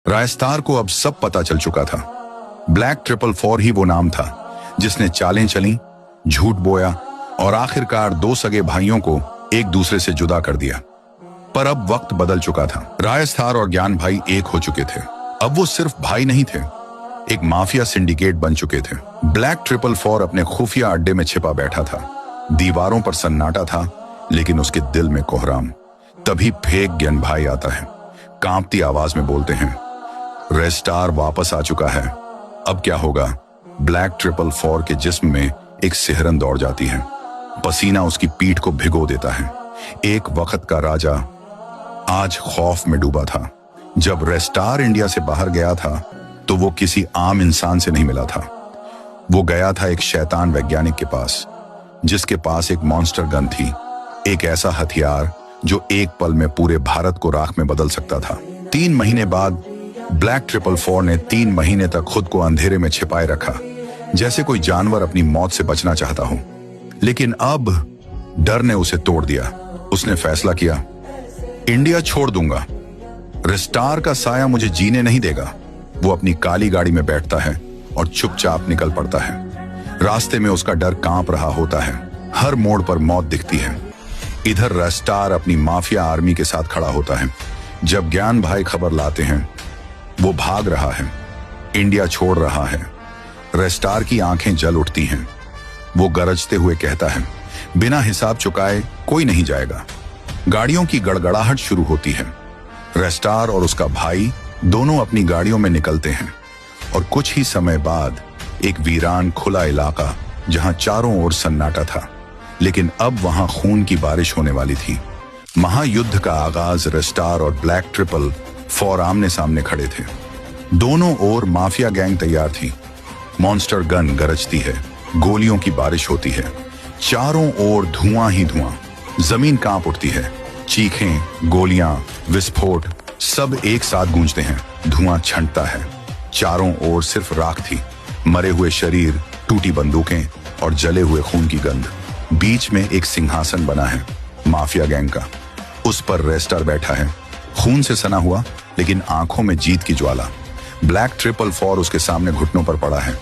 रायस्तार को अब सब पता चल चुका था। ब्लैक 444 ही वो नाम था जिसने चालें चली, झूठ बोया और आखिरकार दो सगे भाइयों को एक दूसरे से जुदा कर दिया। पर अब वक्त बदल चुका था। रायस्तार और ज्ञान भाई एक हो चुके थे। अब वो सिर्फ भाई नहीं थे, एक माफिया सिंडिकेट बन चुके थे। ब्लैक 444 अपने खुफिया अड्डे में छिपा बैठा था। दीवारों पर सन्नाटा था, लेकिन उसके दिल में कोहराम। तभी फेक ज्ञान भाई आता है, कांपती आवाज में बोलते हैं, रायस्तार वापस आ चुका है, अब क्या होगा। ब्लैक 444 के जिस्म में एक सिहरन दौड़ जाती है। पसीना उसकी पीठ को भिगो देता है। एक वक्त का राजा आज खौफ में डूबा था। जब रायस्तार इंडिया से बाहर गया था तो वो किसी आम इंसान से नहीं मिला था। वो गया था एक शैतान वैज्ञानिक के पास, जिसके पास एक मॉन्स्टर गन थी, एक ऐसा हथियार जो एक पल में पूरे भारत को राख में बदल सकता था। 3 महीने बाद ब्लैक 444 ने 3 महीने तक खुद को अंधेरे में छिपाए रखा, जैसे कोई जानवर अपनी मौत से बचना चाहता हो। लेकिन अब डर ने उसे तोड़ दिया। उसने फैसला किया, इंडिया छोड़ दूंगा, रायस्तार का साया मुझे जीने नहीं देगा। वो अपनी काली गाड़ी में बैठता है और चुपचाप निकल पड़ता है। रास्ते में उसका डर कांप रहा होता है। हर मोड़ पर मौत दिखती है। इधर रायस्तार अपनी माफिया आर्मी के साथ खड़ा होता है। जब ज्ञान भाई खबर लाते हैं, वो भाग रहा है, इंडिया छोड़ रहा है। रायस्तार की आंखें जल उठती हैं। वो गरजते हुए कहता है, बिना हिसाब चुकाए कोई नहीं जाएगा। गाड़ियों की गड़गड़ाहट शुरू होती है। रायस्तार और उसका भाई दोनों अपनी गाड़ियों में निकलते हैं और कुछ ही समय बाद एक वीरान खुला इलाका, जहां चारों ओर सन्नाटा था, लेकिन अब वहां खून की बारिश होने वाली थी। महायुद्ध का आगाज रायस्तार और ब्लैक 444 आमने सामने खड़े थे। दोनों ओर माफिया गैंग तैयार थी। मॉन्स्टर गन गरजती है, गोलियों की बारिश होती है। चारों ओर धुआं ही धुआं, जमीन कांप उठती है। चीखें, गोलियां, विस्फोट सब एक साथ गूंजते हैं। धुआं छंटता है। चारों ओर सिर्फ राख थी, मरे हुए शरीर, टूटी बंदूकें और जले हुए खून की गंध। बीच में एक सिंहासन बना है, माफिया गैंग का। उस पर रायस्तार बैठा है, खून से सना हुआ, लेकिन आंखों में जीत की ज्वाला। ब्लैक 444 उसके सामने घुटनों पर पड़ा है।